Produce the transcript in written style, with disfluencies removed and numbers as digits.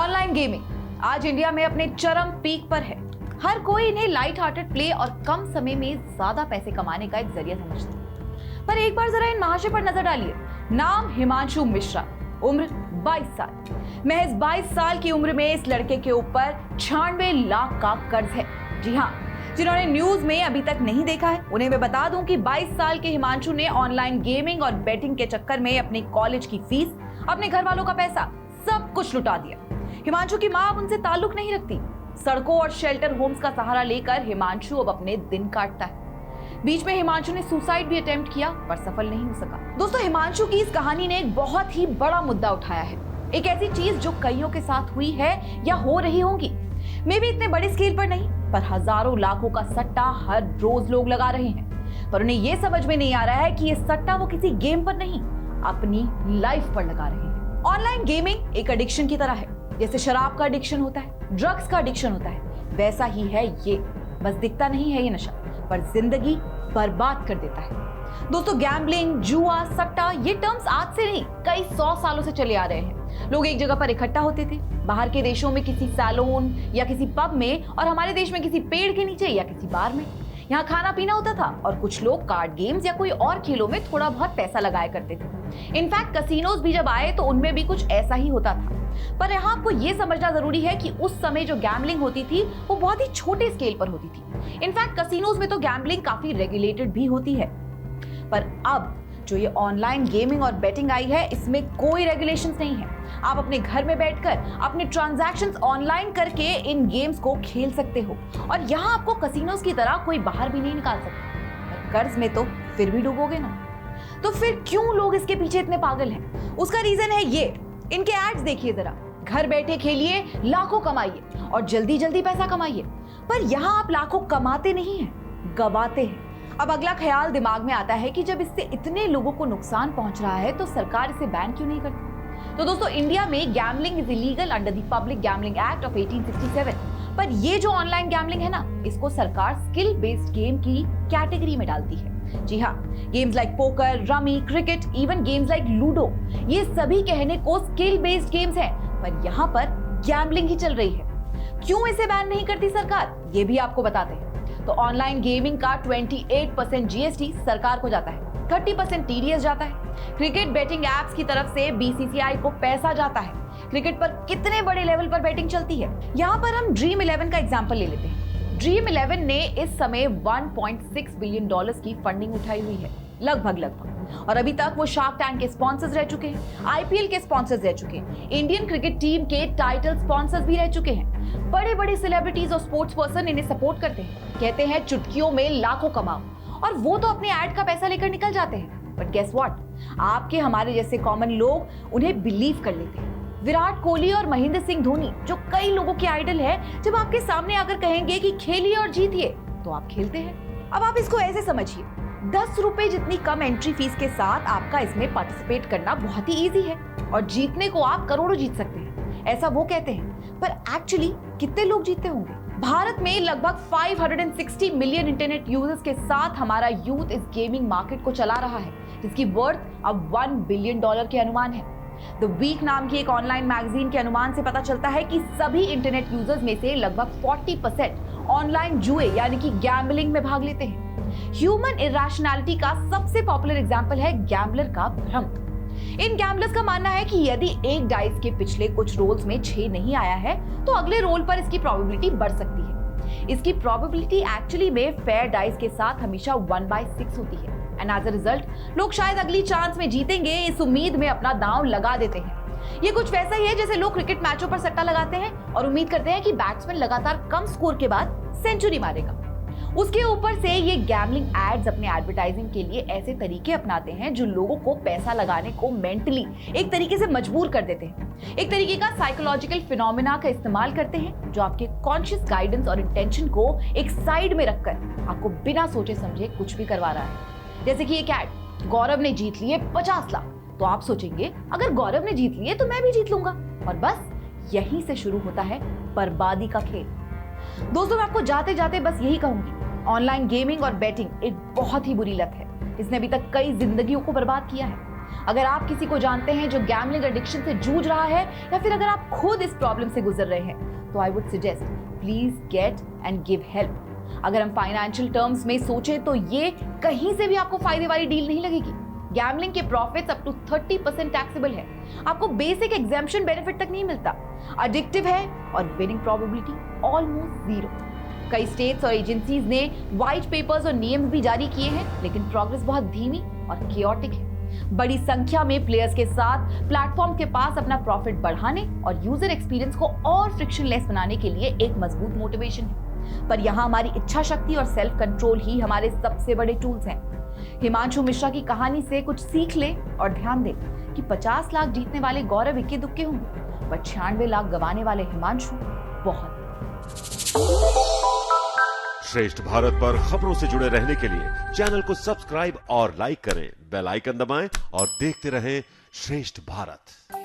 Online gaming आज India में अपने चरम पीक पर है। हर कोई इन्हें लाइट हार्टेड प्ले और कम समय में ज्यादा पैसे कमाने का एक जरिया समझता है। पर एक बार जरा इन महाशय पर नजर डालिए। नाम हिमांशु मिश्रा, उम्र 22 साल। महज 22 साल की उम्र में इस लड़के के ऊपर 96 लाख का कर्ज है। जी हाँ, जिन्होंने न्यूज में अभी तक नहीं देखा है उन्हें मैं बता दूं कि 22 साल के हिमांशु ने ऑनलाइन गेमिंग और बेटिंग के चक्कर में अपनी कॉलेज की फीस, अपने घर वालों का पैसा सब कुछ लुटा दिया। हिमांशु की मां अब उनसे ताल्लुक नहीं रखती। सड़कों और शेल्टर होम्स का सहारा लेकर हिमांशु अब अपने दिन काटता है। बीच में हिमांशु ने सुसाइड भी अटेम्प्ट किया पर सफल नहीं हो सका। दोस्तों, हिमांशु की इस कहानी ने एक बहुत ही बड़ा मुद्दा उठाया है। एक ऐसी चीज जो कईयों के साथ हुई है या हो रही होगी। मे भी इतने बड़े स्केल पर नहीं, पर हजारों लाखों का सट्टा हर रोज लोग लगा रहे हैं। पर उन्हें यह समझ में नहीं आ रहा है कि ये सट्टा वो किसी गेम पर नहीं, अपनी लाइफ पर लगा रहे हैं। ऑनलाइन गेमिंग एक एडिक्शन की तरह है। जैसे शराब का एडिक्शन होता है, ड्रग्स का एडिक्शन होता है, वैसा ही है ये। बस दिखता नहीं है ये नशा, पर जिंदगी बर्बाद कर देता है। दोस्तों, गैम्बलिंग, जुआ, सट्टा ये टर्म्स आज से नहीं कई 100 सालों से चले आ रहे हैं। लोग एक जगह पर इकट्ठा होते थे, बाहर के देशों में किसी सैलून या किसी पब में, और हमारे देश में किसी पेड़ के नीचे या किसी बार में। यहाँ खाना पीना होता था और कुछ लोग कार्ड गेम्स या कोई और खेलों में थोड़ा बहुत पैसा लगाया करते थे। इनफैक्ट कसिनोज भी जब आए तो उनमें भी कुछ ऐसा ही होता था। पर यहाँ आपको ये समझना जरूरी है कि उस समय जो गैम्बलिंग होती थी वो बहुत ही छोटे स्केल पर होती थी। इनफैक्ट कसिनोज में तो गैम्बलिंग काफी रेगुलेटेड भी होती है। पर अब जो ये ऑनलाइन गेमिंग और बेटिंग आई है, इसमें कोई रेगुलेशंस नहीं है। आप अपने घर में बैठकर अपने ट्रांजैक्शंस ऑनलाइन करके इन गेम्स को खेल सकते हो, और यहाँ आपको कसिनोज की तरह कोई बाहर भी नहीं निकाल सकता। पर कर्ज में तो फिर भी डूबोगे ना। तो फिर क्यों लोग इसके पीछे इतने पागल हैं? उसका रीजन है ये। इनके एड्स देखिए जरा। घर बैठे खेलिए, लाखों कमाइए और जल्दी जल्दी पैसा कमाइए। पर यहाँ आप लाखों कमाते नहीं हैं, गवाते हैं। अब अगला ख्याल दिमाग में आता है कि जब इससे इतने लोगों को नुकसान पहुंच रहा है तो सरकार इसे बैन क्यों नहीं करती? तो दोस्तों, इंडिया में gambling is illegal under the public gambling act of 1867। पर ये जो ऑनलाइन गैम्बलिंग है ना, इसको सरकार स्किल बेस्ड गेम की कैटेगरी में डालती है। जी हाँ, games like poker, rummy, cricket, even games like ludo, ये सभी कहने को स्किल बेस्ड गेम्स हैं, पर यहाँ पर गैम्बलिंग ही चल रही है। क्यों इसे बैन नहीं करती सरकार, ये भी आपको बताते हैं। तो ऑनलाइन गेमिंग का 28% जीएसटी सरकार को जाता है, 30% टीडीएस जाता है। क्रिकेट बेटिंग एप्स की तरफ से बीसीसीआई को पैसा जाता है। क्रिकेट पर कितने बड़े लेवल पर बेटिंग चलती है। यहाँ पर हम ड्रीम 11 का एग्जांपल ले लेते हैं। ड्रीम 11 ने इस समय $1.6 बिलियन की फंडिंग उठाई हुई है, लगभग। और अभी तक वो शार्क टैंक के स्पॉन्सर्स रह चुके हैं, आईपीएल के स्पॉन्सर्स रह चुके हैं, इंडियन क्रिकेट टीम के टाइटल स्पॉन्सर्स भी रह चुके हैं। बड़े बड़े सेलिब्रिटीज और स्पोर्ट्स पर्सन इन्हें सपोर्ट करते हैं, कहते हैं चुटकियों में लाखों कमाओ, और वो तो अपने एड का पैसा लेकर निकल जाते हैं। बट गेस व्हाट, आपके हमारे जैसे कॉमन लोग उन्हें बिलीव कर लेते हैं। विराट कोहली और महेंद्र सिंह धोनी, जो कई लोगों के आइडल है, जब आपके सामने आकर कहेंगे कि खेलिए और जीतिए, तो आप खेलते हैं। अब आप इसको ऐसे समझिए, 10 रुपए जितनी कम एंट्री फीस के साथ आपका इसमें पार्टिसिपेट करना बहुत ही इजी है, और जीतने को आप करोड़ों जीत सकते हैं, ऐसा वो कहते हैं। पर एक्चुअली कितने लोग जीतते होंगे? भारत में लगभग 560 मिलियन इंटरनेट यूजर्स के साथ हमारा यूथ इस गेमिंग मार्केट को चला रहा है, जिसकी वर्थ अब $1 बिलियन के अनुमान है। द वीक नाम की एक ऑनलाइन मैगजीन के अनुमान से पता चलता है कि सभी इंटरनेट यूजर्स में से लगभग 40% ऑनलाइन जुए यानी कि गैम्बलिंग में भाग लेते हैं। ह्यूमन इरेशनैलिटी का सबसे पॉपुलर एग्जांपल है गैम्बलर का भ्रम। इन गैम्बलर्स का मानना है कि यदि एक डाइस के पिछले कुछ रोल्स में 6 नहीं आया है तो अगले रोल पर इसकी प्रोबेबिलिटी बढ़ सकती है। इसकी प्रोबेबिलिटी एक्चुअली में फेयर डाइस के साथ हमेशा 1/6 होती है, एंड एज अ रिजल्ट लोग शायद अगली चांस में जीतेंगे इस उम्मीद में अपना दांव लगा देते हैं। ये कुछ वैसा ही है जैसे लोग क्रिकेट मैचों पर सट्टा लगाते हैं और उम्मीद करते हैं कि बैट्समैन लगातार कम स्कोर के बाद सेंचुरी मारेगा। उसके ऊपर से ये गैम्बलिंग एड्स अपने एडवर्टाइजिंग के लिए ऐसे तरीके अपनाते हैं जो लोगों को पैसा लगाने को मेंटली एक तरीके से मजबूर कर देते हैं। एक तरीके का साइकोलॉजिकल फिनोमेना का इस्तेमाल करते हैं जो आपके कॉन्शियस गाइडेंस और इंटेंशन को एक साइड में रखकर आपको बिना सोचे समझे कुछ भी करवा रहा है। जैसे कि एक एड, गौरव ने जीत लिए 50 लाख, तो आप सोचेंगे अगर गौरव ने जीत लिए तो मैं भी जीत लूंगा, और बस यहीं से शुरू होता है बर्बादी का खेल। दोस्तों, मैं आपको जाते जाते बस यही कहूंगी, ऑनलाइन गेमिंग और बेटिंग एक बहुत ही बुरी लत है। इसने अभी तक कई जिंदगियों को बर्बाद किया है। अगर आप किसी को जानते हैं जो गैम्बलिंग एडिक्शन से जूझ रहा है या फिर अगर आप खुद इस प्रॉब्लम से गुजर रहे हैं, तो I would suggest please get and give help. अगर हम फाइनेंशियल टर्म्स में सोचें तो ये कहीं से भी आपको फायदे वाली डील नहीं लगेगी। गैम्बलिंग के प्रॉफिट्स अप टू 30% टैक्सेबल है। आपको बेसिक एग्जेम्पशन बेनिफिट तक नहीं मिलता। एडिक्टिव है और विनिंग प्रोबेबिलिटी ऑलमोस्ट जीरो। कई स्टेट्स और एजेंसीज ने व्हाइट पेपर्स और नियम भी जारी किए हैं, लेकिन प्रोग्रेस बहुत धीमी और केओटिक है। बड़ी संख्या में प्लेयर्स के साथ प्लेटफॉर्म के पास अपना प्रॉफिट बढ़ाने और यूजर एक्सपीरियंस को और फ्रिक्शनलेस बनाने के लिए एक मजबूत मोटिवेशन है। पर यहाँ हमारी इच्छा शक्ति और सेल्फ कंट्रोल ही हमारे सबसे बड़े टूल्स हैं। हिमांशु मिश्रा की कहानी से कुछ सीख ले और ध्यान दे कि 50 लाख जीतने वाले गौरव इक्के दुक्के होंगे, पर 96 लाख गंवाने वाले हिमांशु बहुत। श्रेष्ठ भारत पर खबरों से जुड़े रहने के लिए चैनल को सब्सक्राइब और लाइक करें, बेल आइकन दबाएं और देखते रहें श्रेष्ठ भारत।